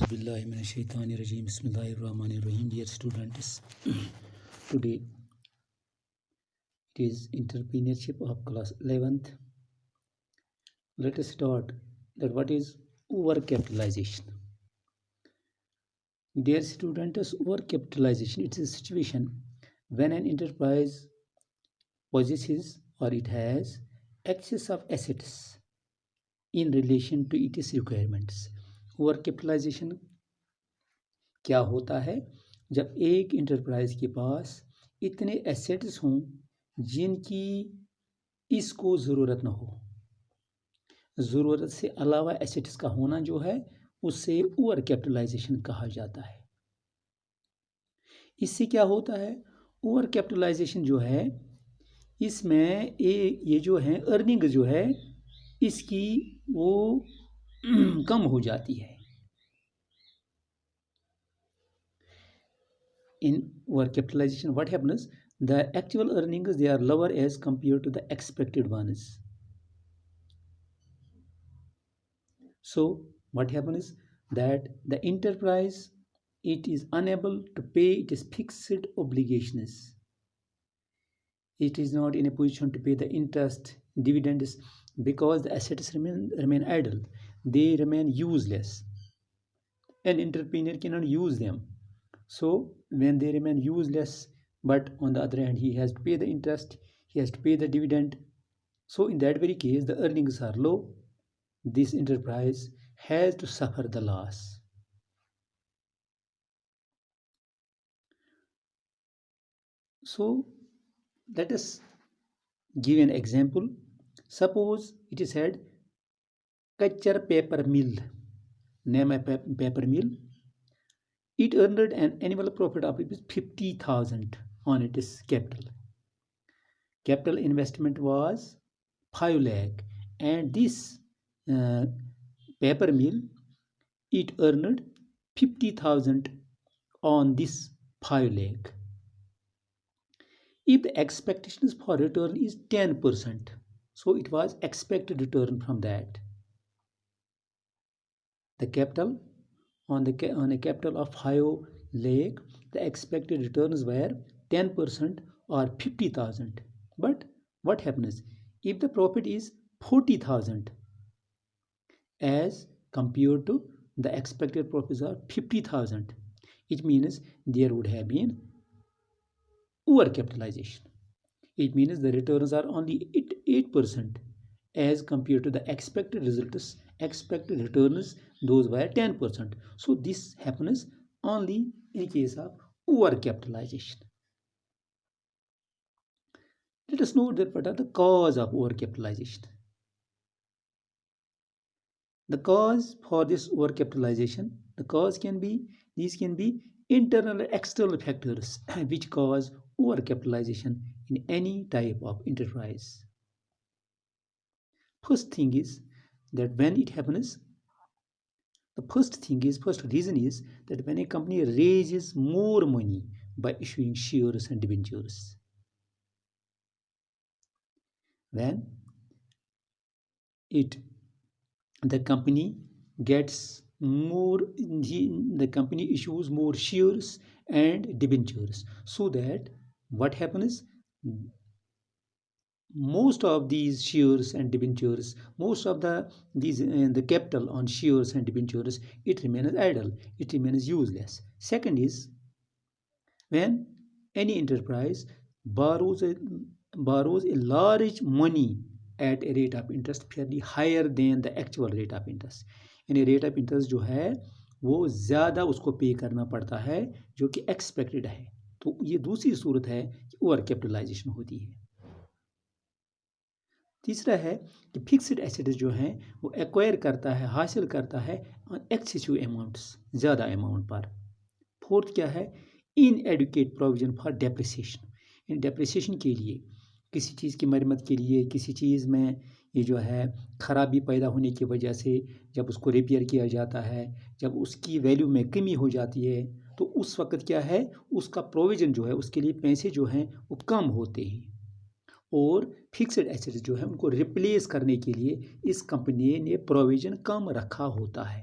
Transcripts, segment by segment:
Bismillahirrahmanirrahim. Bismillahirrahmanirrahim. Dear students, today it is entrepreneurship of class 11th. Let us start that what is overcapitalization. Dear students, overcapitalization, it is a situation when an enterprise possesses or it has excess of assets in relation to its requirements. ओवरकैपिटलाइजेशन क्या होता है? जब एक enterprise के पास इतने assets हों जिनकी इसको ज़रूरत ना हो, ज़रूरत से अलावा एसेट्स का होना जो है उससे ओवर कैपिटलाइजेशन कहा जाता है। इससे क्या होता है? ओवर कैपिटलाइजेशन जो है इसमें ये जो है अर्निंग जो है इसकी वो कम हो जाती है। In overcapitalization, what happens? The actual earnings, they are lower as compared to the expected ones. So what happens that the enterprise, it is unable to pay its fixed obligations. It is not in a position to pay the interest, dividends, because the assets remain idle. They remain useless. An entrepreneur cannot use them. So when they remain useless, but on the other hand he has to pay the interest, he has to pay the dividend, so in that very case the earnings are low. This enterprise has to suffer the loss. So let us give an example. Suppose it is said Kachar paper mill, name a paper mill. It earned an annual profit of 50,000 on its capital. Capital investment was 5 lakh, and this paper mill, it earned 50,000 on this 5 lakh. If the expectations for return is 10%, so it was expected return from that. The capital on a capital of 5 lakh, the expected returns were 10% or 50,000. But what happens if the profit is 40,000 as compared to the expected profits are 50,000? It means there would have been overcapitalization. It means the returns are only 8% as compared to the expected results. Expected returns, those were 10%. So this happens only in case of overcapitalization. Let us know that what are the cause of overcapitalization. The cause for this overcapitalization, the cause can be, these can be internal and external factors which cause overcapitalization in any type of enterprise. First thing is that when it happens, the first reason is that when a company raises more money by issuing shares and debentures. When the company gets more, the company issues more shares and debentures, so that what happens, most of these shares and debentures, most of the capital on shares and debentures, it remains idle, it remains useless. Second is when any enterprise borrows a large money at a rate of interest fairly higher than the actual rate of interest. यानी rate of interest जो है वो ज़्यादा उसको पे करना पड़ता है जो कि एक्सपेक्टेड है, तो ये दूसरी सूरत है कि ओवर कैपिटलाइजेशन होती है। तीसरा है कि फिक्स्ड एसेट्स जो हैं वो एक्वायर करता है, हासिल करता है एक्सेसिव अमाउंट्स, ज़्यादा अमाउंट पर। फोर्थ क्या है? Inadequate provision for depreciation. In depreciation के लिए, किसी चीज़ की मरम्मत के लिए, किसी चीज़ में ये जो है ख़राबी पैदा होने की वजह से जब उसको रिपेयर किया जाता है, जब उसकी वैल्यू में कमी हो जाती है, तो उस वक्त क्या है, उसका प्रोविज़न जो है, उसके लिए पैसे जो हैं वो कम होते हैं। और फिक्स्ड एसेट्स जो है उनको रिप्लेस करने के लिए इस कंपनी ने प्रोविज़न कम रखा होता है।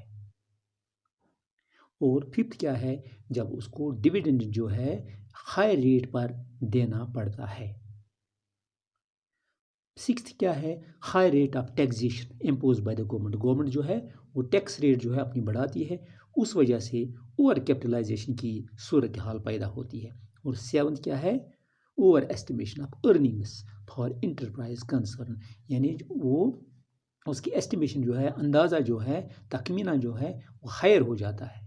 और फिफ्थ क्या है, जब उसको डिविडेंड जो है हाई रेट पर देना पड़ता है। सिक्स्थ क्या है, high rate of taxation impose by the government. Government जो है वो टैक्स रेट जो है अपनी बढ़ाती है, उस वजह से ओवर कैपिटलाइजेशन की सूरत हाल पैदा होती है। और सेवंथ क्या है, over estimation of earnings for enterprise concern, यानी वो उसकी एस्टिमेशन जो है, अंदाज़ा जो है, तखमीना जो है वो हायर हो जाता है,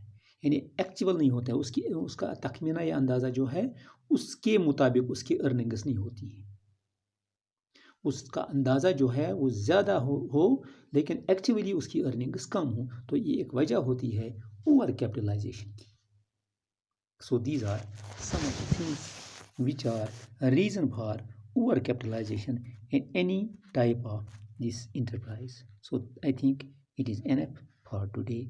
यानी एक्चुअल नहीं होता है उसका तखमीना या अंदाज़ा जो है उसके मुताबिक उसकी अर्निंग्स नहीं होती है। उसका अंदाज़ा जो है वो ज़्यादा हो लेकिन एक्चुअली उसकी अर्निंग्स कम हो, तो ये एक वजह होती है ओवर कैपिटलाइजेशन की। So these are some of the things which are a reason for over capitalization in any type of this enterprise. So I think it is enough for today.